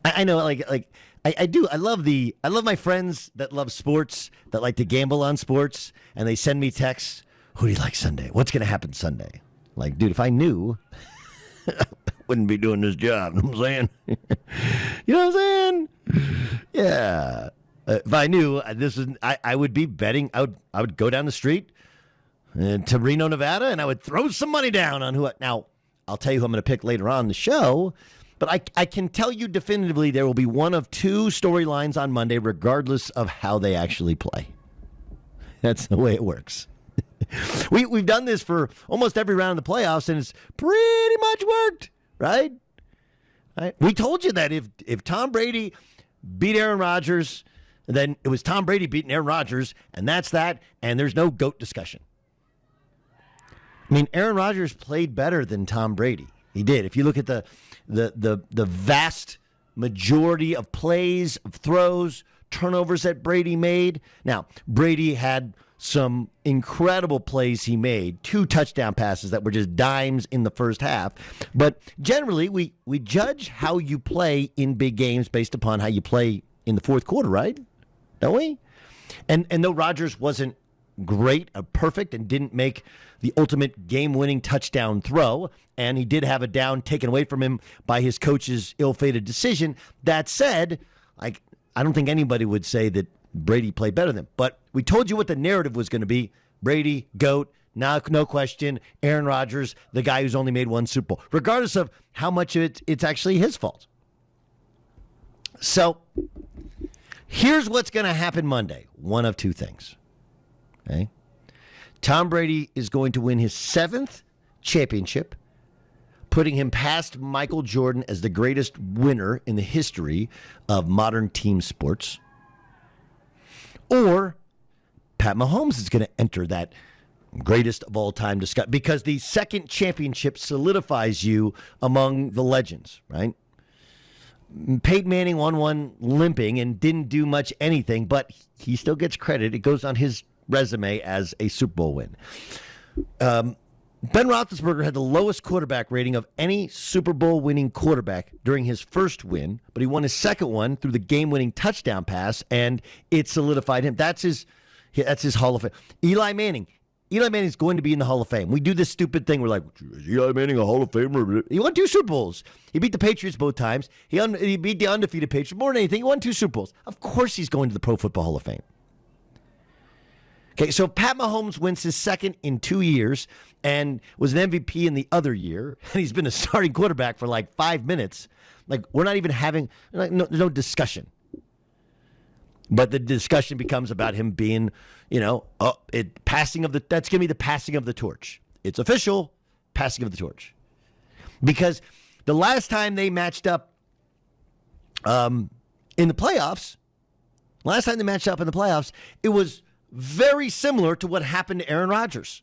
I know, I do. I love my friends that love sports, that like to gamble on sports, and they send me texts. Who do you like Sunday? What's going to happen Sunday? Like, dude, if I knew, I wouldn't be doing this job. You know what I'm saying? You know what I'm saying? Yeah. If I knew I would be betting. I would go down the street to Reno, Nevada, and I would throw some money down on who. Now, I'll tell you who I'm going to pick later on in the show. But I can tell you definitively there will be one of two storylines on Monday, regardless of how they actually play. That's the way it works. We've done this for almost every round of the playoffs, and it's pretty much worked, right? We told you that if Tom Brady beat Aaron Rodgers, then it was Tom Brady beating Aaron Rodgers, and that's that, and there's no GOAT discussion. I mean, Aaron Rodgers played better than Tom Brady. He did. If you look at the vast majority of plays, of throws, turnovers that Brady made. Now, Brady had some incredible plays he made, 2 touchdown passes that were just dimes in the first half. But generally, we judge how you play in big games based upon how you play in the fourth quarter, right? Don't we? And though Rodgers wasn't great, perfect, and didn't make the ultimate game-winning touchdown throw, and he did have a down taken away from him by his coach's ill-fated decision. That said, I don't think anybody would say that Brady played better than him. But we told you what the narrative was going to be. Brady, GOAT, no question. Aaron Rodgers, the guy who's only made 1 Super Bowl, regardless of how much of it's actually his fault. So here's what's going to happen Monday. One of two things. Okay? Tom Brady is going to win his 7th championship, putting him past Michael Jordan as the greatest winner in the history of modern team sports. Or Pat Mahomes is going to enter that greatest of all time discussion, because the 2nd championship solidifies you among the legends, right? Peyton Manning won one limping and didn't do much anything, but he still gets credit. It goes on his resume as a Super Bowl win. Ben Roethlisberger had the lowest quarterback rating of any Super Bowl winning quarterback during his first win, but he won his 2nd one through the game-winning touchdown pass, and it solidified him. That's his Hall of Fame. Eli Manning is going to be in the Hall of Fame. We do this stupid thing. We're like, is Eli Manning a Hall of Famer? He won 2 Super Bowls. He beat the Patriots both times. He beat the undefeated Patriots. More than anything, he won 2 Super Bowls. Of course he's going to the Pro Football Hall of Fame. Okay, so Pat Mahomes wins his 2nd in 2 years and was an MVP in the other year, and he's been a starting quarterback for like 5 minutes. Like, we're not even having no discussion. But the discussion becomes about him being, that's going to be the passing of the torch. It's official, passing of the torch. Because the last time they matched up in the playoffs, it was very similar to what happened to Aaron Rodgers.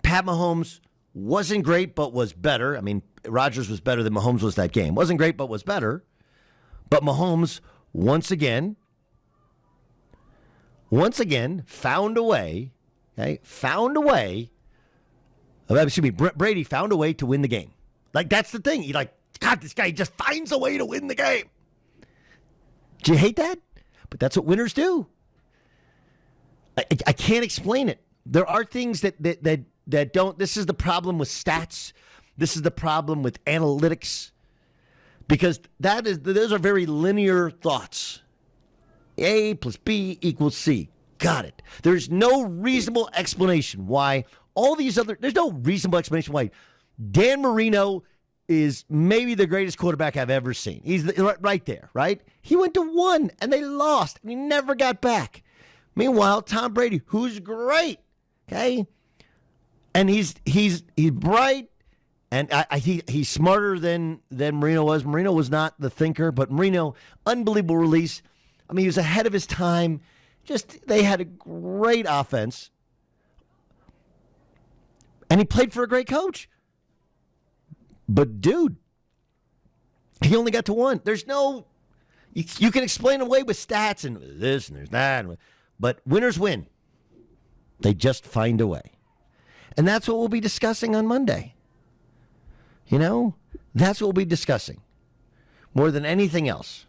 Pat Mahomes wasn't great, but was better. I mean, Rodgers was better than Mahomes was that game. Wasn't great, but was better. But Mahomes, once again, found a way. Brady found a way to win the game. Like, that's the thing. You're like, God, this guy just finds a way to win the game. Do you hate that? But that's what winners do. I can't explain it. There are things that don't. This is the problem with stats. This is the problem with analytics, because those are very linear thoughts. A plus B equals C. Got it. There's no reasonable explanation why there's no reasonable explanation why Dan Marino is maybe the greatest quarterback I've ever seen. He's right there, right? He went to 1 and they lost and he never got back. Meanwhile, Tom Brady, who's great, okay, and he's bright, and he's smarter than Marino was. Marino was not the thinker, but Marino, unbelievable release. I mean, he was ahead of his time. They had a great offense, and he played for a great coach. But dude, he only got to 1. There's no, you can explain away with stats and this and there's that. But winners win. They just find a way. And that's what we'll be discussing on Monday. That's what we'll be discussing. more than anything else.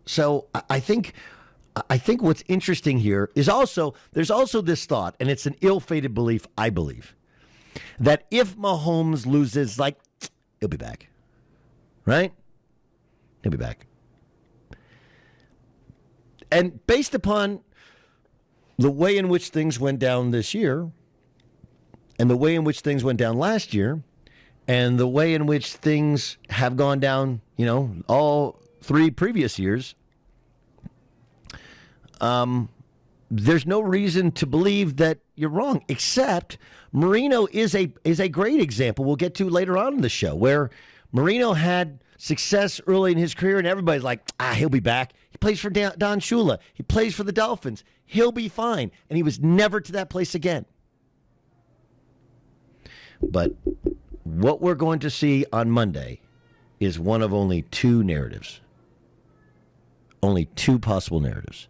So I think what's interesting here is there's also this thought, and it's an ill-fated belief, I believe, that if Mahomes loses, like, he'll be back. Right? He'll be back. And based upon the way in which things went down this year, and the way in which things went down last year, and the way in which things have gone down, all 3 previous years, there's no reason to believe that you're wrong, except Marino is a great example we'll get to later on in the show, where Marino had success early in his career, and everybody's like, he'll be back. He plays for Don Shula. He plays for the Dolphins. He'll be fine. And he was never to that place again. But what we're going to see on Monday is one of only 2 narratives. Only 2 possible narratives.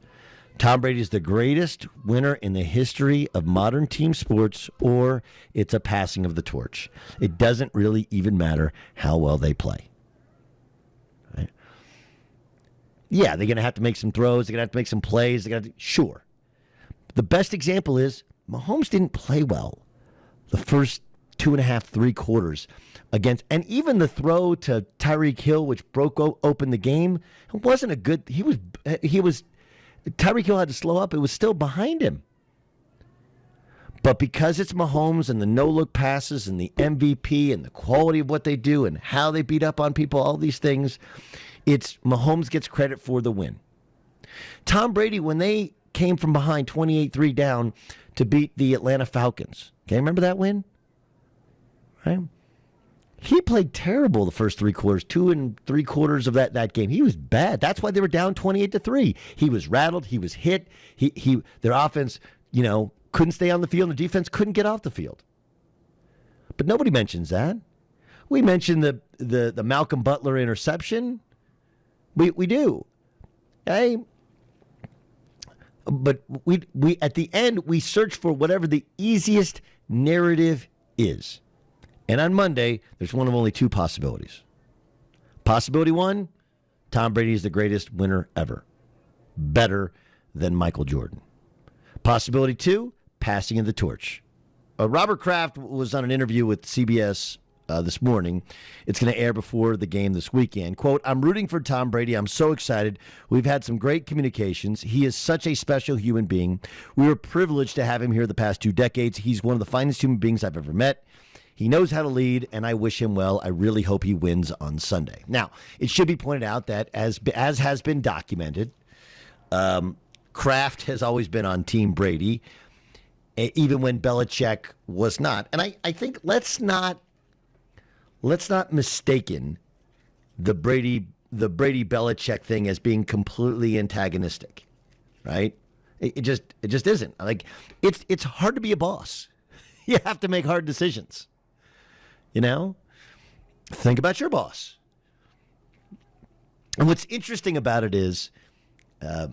Tom Brady is the greatest winner in the history of modern team sports, or it's a passing of the torch. It doesn't really even matter how well they play. Right? Yeah, they're going to have to make some throws. They're going to have to make some plays. Sure. The best example is Mahomes didn't play well the first 2.5, 3 quarters against, and even the throw to Tyreek Hill, which broke open the game, it wasn't a good. He was. Tyreek Hill had to slow up. It was still behind him. But because it's Mahomes and the no-look passes and the MVP and the quality of what they do and how they beat up on people, all these things, it's Mahomes gets credit for the win. Tom Brady, when they came from behind 28-3 down to beat the Atlanta Falcons, okay, remember that win? Right? He played terrible the first 3 quarters, 2 3/4 of that game. He was bad. That's why they were down 28-3. He was rattled. He was hit. Their offense, couldn't stay on the field. The defense couldn't get off the field. But nobody mentions that. We mentioned the Malcolm Butler interception. We do. Okay? But we at the end we search for whatever the easiest narrative is. And on Monday, there's one of only 2 possibilities. Possibility 1, Tom Brady is the greatest winner ever. Better than Michael Jordan. Possibility 2, passing of the torch. Robert Kraft was on an interview with CBS this morning. It's going to air before the game this weekend. Quote, "I'm rooting for Tom Brady. I'm so excited. We've had some great communications. He is such a special human being. We were privileged to have him here the past 2 decades. He's one of the finest human beings I've ever met. He knows how to lead, and I wish him well. I really hope he wins on Sunday." Now, it should be pointed out that as has been documented, Kraft has always been on Team Brady, even when Belichick was not. And I think let's not mistaken the Brady Belichick thing as being completely antagonistic, right? It just isn't. Like it's hard to be a boss. You have to make hard decisions. Think about your boss. And what's interesting about it is, I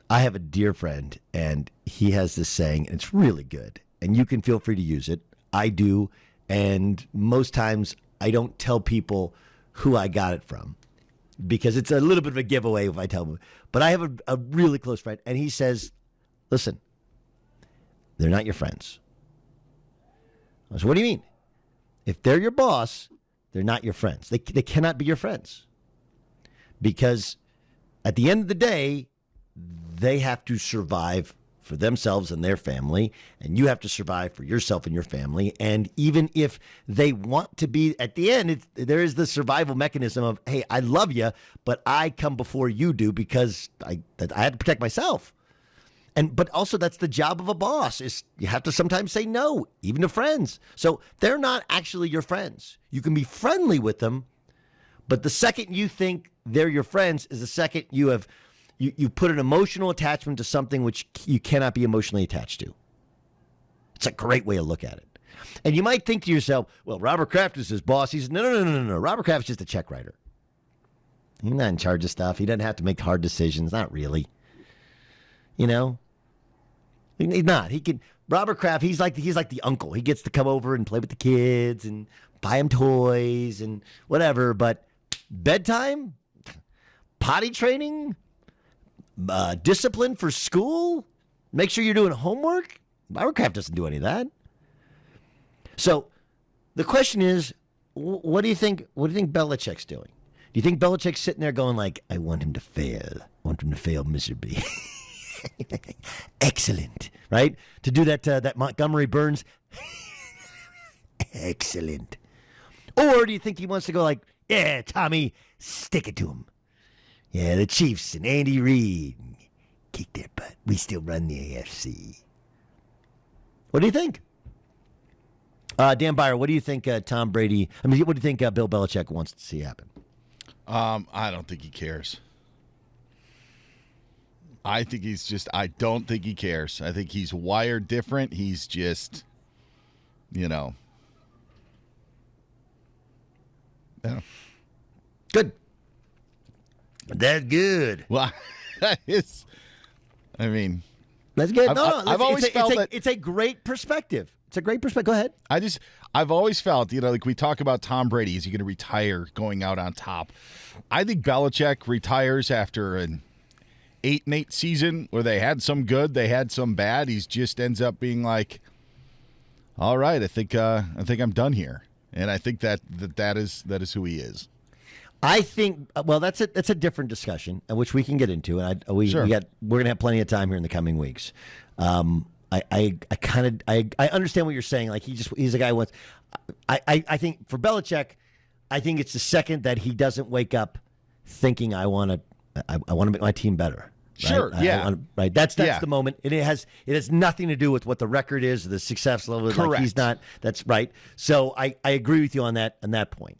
have a dear friend, and he has this saying, and it's really good. And you can feel free to use it. I do, and most times I don't tell people who I got it from because it's a little bit of a giveaway if I tell them. But I have a really close friend, and he says, "Listen, they're not your friends." I said, "What do you mean?" "If they're your boss, they're not your friends. They cannot be your friends. Because at the end of the day, they have to survive for themselves and their family, and you have to survive for yourself and your family. And even if they want to be, at the end, there is the survival mechanism of, hey, I love you, but I come before you do because I had to protect myself." But also that's the job of a boss is you have to sometimes say no, even to friends. So they're not actually your friends. You can be friendly with them, but the second you think they're your friends is the second you put an emotional attachment to something which you cannot be emotionally attached to. It's a great way to look at it. And you might think to yourself, well, Robert Kraft is his boss. He's no. Robert Kraft is just a check writer. He's not in charge of stuff. He doesn't have to make hard decisions. Not really. He's not. He can. Robert Kraft. He's like the uncle. He gets to come over and play with the kids and buy them toys and whatever. But bedtime, potty training, discipline for school, make sure you're doing homework. Robert Kraft doesn't do any of that. So the question is, what do you think? What do you think Belichick's doing? Do you think Belichick's sitting there going like, I want him to fail. I want him to fail miserably. Excellent, right? To do that Montgomery Burns. Excellent. Or do you think he wants to go like, yeah, Tommy, stick it to him. Yeah, the Chiefs and Andy Reid, kick their butt. We still run the AFC. What do you think? Dan Byer, what do you think Tom Brady, what do you think Bill Belichick wants to see happen? I don't think he cares. I don't think he cares. I think he's wired different. He's just, Yeah. Good. That's good. Well, that is, that's good. I've always felt that it's a great perspective. It's a great perspective. Go ahead. I've always felt, like we talk about Tom Brady, is he going to retire going out on top? I think Belichick retires after an 8-8 season where they had some good, they had some bad. He just ends up being like, all right, I think I'm done here, and I think that is who he is. I think that's a different discussion, which we can get into, and we're gonna have plenty of time here in the coming weeks. I understand what you're saying. Like he's a guy who wants. I think for Belichick, I think it's the second that he doesn't wake up thinking I want to make my team better. Right? Sure, yeah, right. That's the moment. It has nothing to do with what the record is, or the success level. Correct. Like he's not. That's right. So I agree with you on that point.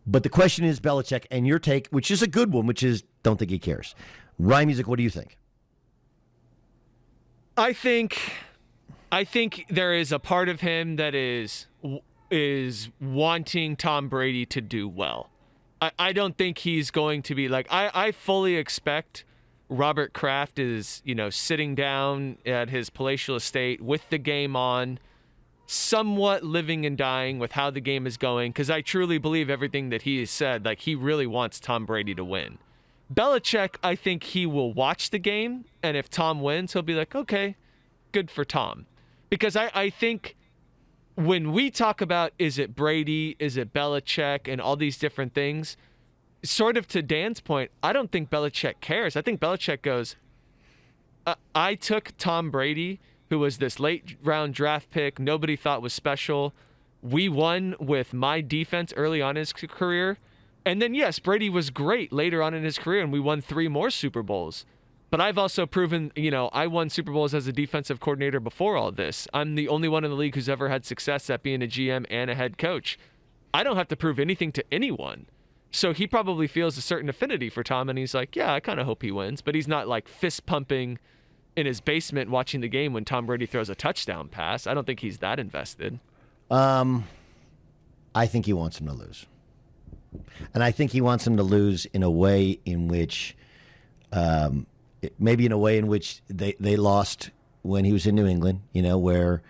But the question is Belichick, and your take, which is a good one, which is don't think he cares. Rhyme Music, what do you think? I think there is a part of him that is wanting Tom Brady to do well. I don't think he's going to be like, I fully expect Robert Kraft is, sitting down at his palatial estate with the game on, somewhat living and dying with how the game is going, because I truly believe everything that he has said. Like, he really wants Tom Brady to win. Belichick, I think he will watch the game, and if Tom wins, he'll be like, okay, good for Tom. Because I think when we talk about, is it Brady, is it Belichick, and all these different things, sort of to Dan's point, I don't think Belichick cares. I think Belichick goes, I took Tom Brady, who was this late round draft pick, nobody thought was special. We won with my defense early on in his career. And then, yes, Brady was great later on in his career, and we won 3 more Super Bowls. But I've also proven, I won Super Bowls as a defensive coordinator before all this. I'm the only one in the league who's ever had success at being a GM and a head coach. I don't have to prove anything to anyone. So he probably feels a certain affinity for Tom, and he's like, yeah, I kind of hope he wins. But he's not like fist pumping in his basement watching the game when Tom Brady throws a touchdown pass. I don't think he's that invested. I think he wants him to lose. And I think he wants him to lose in a way in which, maybe in a way in which they lost when he was in New England, where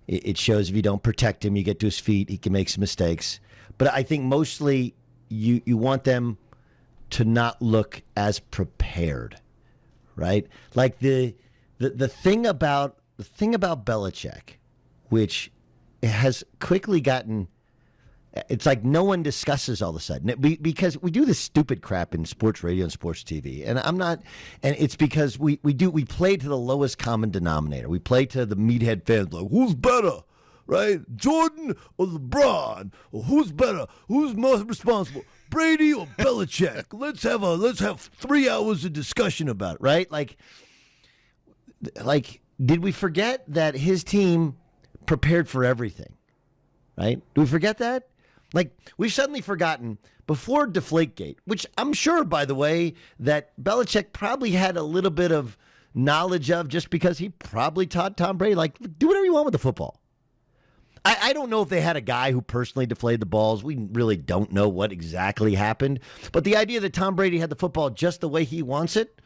it shows if you don't protect him, you get to his feet, he can make some mistakes. But I think mostly you want them to not look as prepared, right? Like the thing about Belichick, which has quickly gotten, it's like no one discusses all of a sudden because we do this stupid crap in sports radio and sports TV, and it's because we play to the lowest common denominator. We play to the meathead fans, like who's better, right? Jordan or LeBron, or who's better? Who's most responsible? Brady or Belichick? Let's have 3 hours of discussion about it, right? Like, did we forget that his team prepared for everything, right? Do we forget that? Like, we've suddenly forgotten before Deflategate, which I'm sure, by the way, that Belichick probably had a little bit of knowledge of just because he probably taught Tom Brady, like, do whatever you want with the football. I don't know if they had a guy who personally deflated the balls. We really don't know what exactly happened. But the idea that Tom Brady had the football just the way he wants it,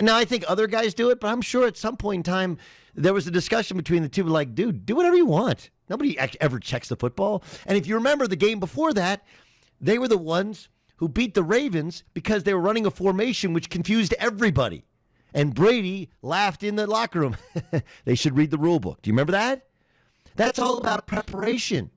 now I think other guys do it, but I'm sure at some point in time there was a discussion between the two, like, dude, do whatever you want. Nobody ever checks the football. And if you remember the game before that, they were the ones who beat the Ravens because they were running a formation which confused everybody. And Brady laughed in the locker room. They should read the rule book. Do you remember that? That's all about preparation.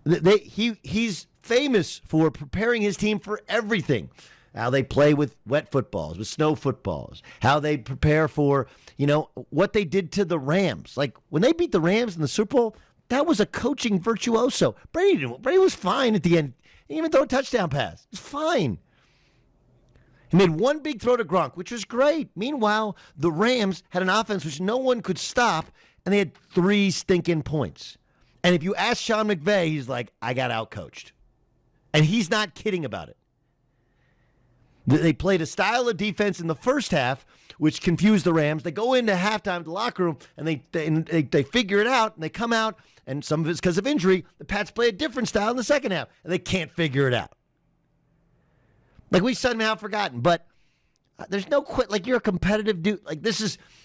He's famous for preparing his team for everything. How they play with wet footballs, with snow footballs, how they prepare for, what they did to the Rams. Like when they beat the Rams in the Super Bowl, that was a coaching virtuoso. Brady was fine at the end. He didn't even throw a touchdown pass. It's fine. He made one big throw to Gronk, which was great. Meanwhile, the Rams had an offense which no one could stop, and they had 3 stinking points. And if you ask Sean McVay, he's like, I got outcoached. And he's not kidding about it. They played a style of defense in the first half, which confused the Rams. They go into halftime to the locker room, and they figure it out, and they come out, and some of it's because of injury. The Pats play a different style in the second half, and they can't figure it out. Like, we somehow have forgotten, but there's no quit. Like, you're a competitive dude. Like,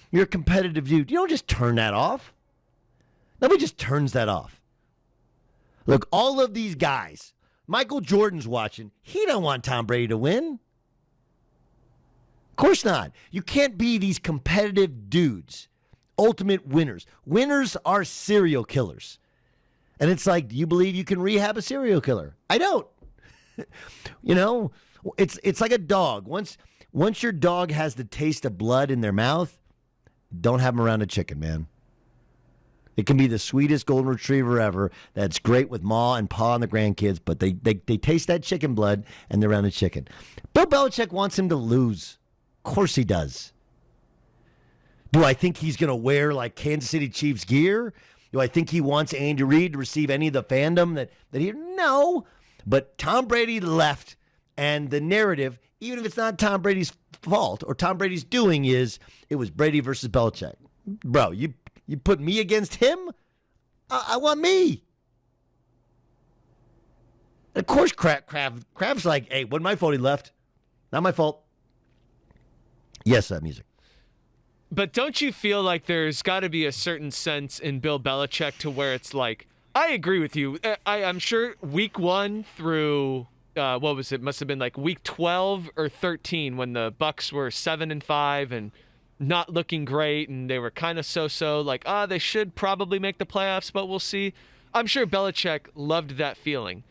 you're a competitive dude. You don't just turn that off. Nobody just turns that off. Look, all of these guys, Michael Jordan's watching. He don't want Tom Brady to win. Of course not. You can't be these competitive dudes, ultimate winners. Winners are serial killers. And it's like, do you believe you can rehab a serial killer? I don't. It's like a dog. Once your dog has the taste of blood in their mouth, don't have them around a chicken, man. It can be the sweetest golden retriever ever. That's great with Ma and Pa and the grandkids, but they taste that chicken blood and they're around a chicken. Bill Belichick wants him to lose. Of course he does. Do I think he's going to wear like Kansas City Chiefs gear? Do I think he wants Andy Reid to receive any of the fandom that he? No. But Tom Brady left, and the narrative, even if it's not Tom Brady's fault or Tom Brady's doing, is it was Brady versus Belichick. Bro, you put me against him? I want me. And of course, Crab's like, hey, wasn't my fault he left. Not my fault. Yes, that music. But don't you feel like there's got to be a certain sense in Bill Belichick to where it's like, I agree with you. I'm sure week 1 through, what was it? Must have been like week 12 or 13 when the Bucs were 7-5 and not looking great, and they were kind of so-so, like, they should probably make the playoffs, but we'll see. I'm sure Belichick loved that feeling.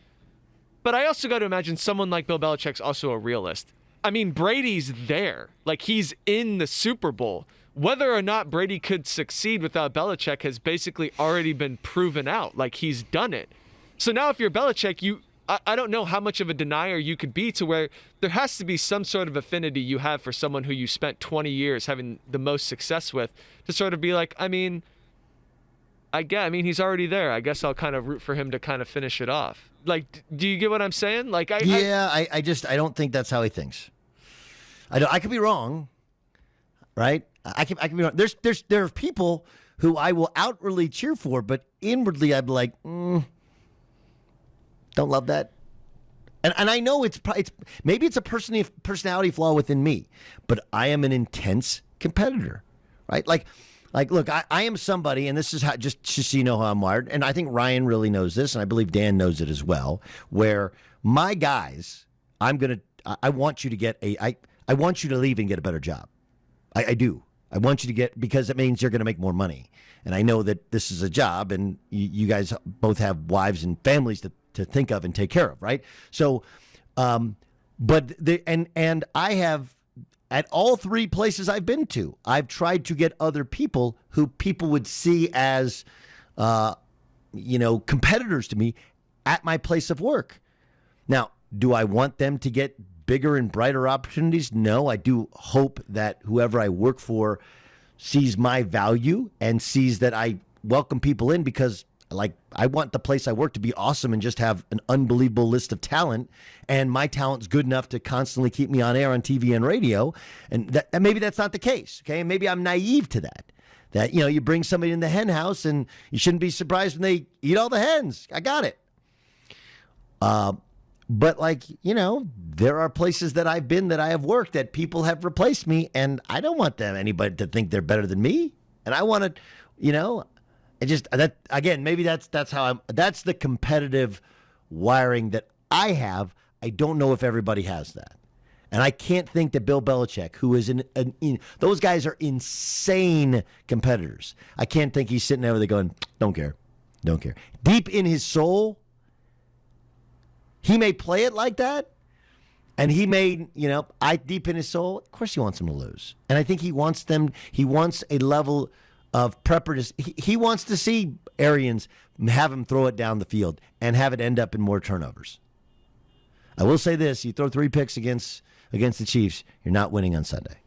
But I also got to imagine someone like Bill Belichick's also a realist. I mean, Brady's there. Like, he's in the Super Bowl. Whether or not Brady could succeed without Belichick has basically already been proven out. Like, he's done it. So now if you're Belichick, I don't know how much of a denier you could be to where there has to be some sort of affinity you have for someone who you spent 20 years having the most success with to sort of be like, he's already there. I guess I'll kind of root for him to kind of finish it off. Like, do you get what I'm saying? Like, I don't think that's how he thinks. I could be wrong, right? I can be wrong. There are people who I will outwardly cheer for, but inwardly I'd be like, don't love that. And I know it's maybe it's a personality flaw within me, but I am an intense competitor, right? Like look, I am somebody, and this is how just so you know how I'm wired, and I think Ryan really knows this, and I believe Dan knows it as well. Where my guys, I want you to get I want you to leave and get a better job. I do. I want you to get, because it means you're going to make more money. And I know that this is a job, and you guys both have wives and families to think of and take care of, right? So, but I have, at all 3 places I've been to, I've tried to get other people who people would see as, competitors to me at my place of work. Now, do I want them to get bigger and brighter opportunities? No, I do hope that whoever I work for sees my value and sees that I welcome people in, because I want the place I work to be awesome and just have an unbelievable list of talent, and my talent's good enough to constantly keep me on air on TV and radio. And maybe that's not the case. Okay. Maybe I'm naive to that you bring somebody in the hen house and you shouldn't be surprised when they eat all the hens. I got it. But there are places that I've been, that I have worked, that people have replaced me, and I don't want anybody to think they're better than me. And I want to, maybe that's how that's the competitive wiring that I have. I don't know if everybody has that. And I can't think that Bill Belichick, who is those guys are insane competitors. I can't think he's sitting there going, don't care. Deep in his soul, he may play it like that. And he may, deep in his soul, of course he wants them to lose. And I think he wants a level of preparedness. He wants to see Arians have him throw it down the field and have it end up in more turnovers. I will say this, you throw 3 picks against the Chiefs, you're not winning on Sunday.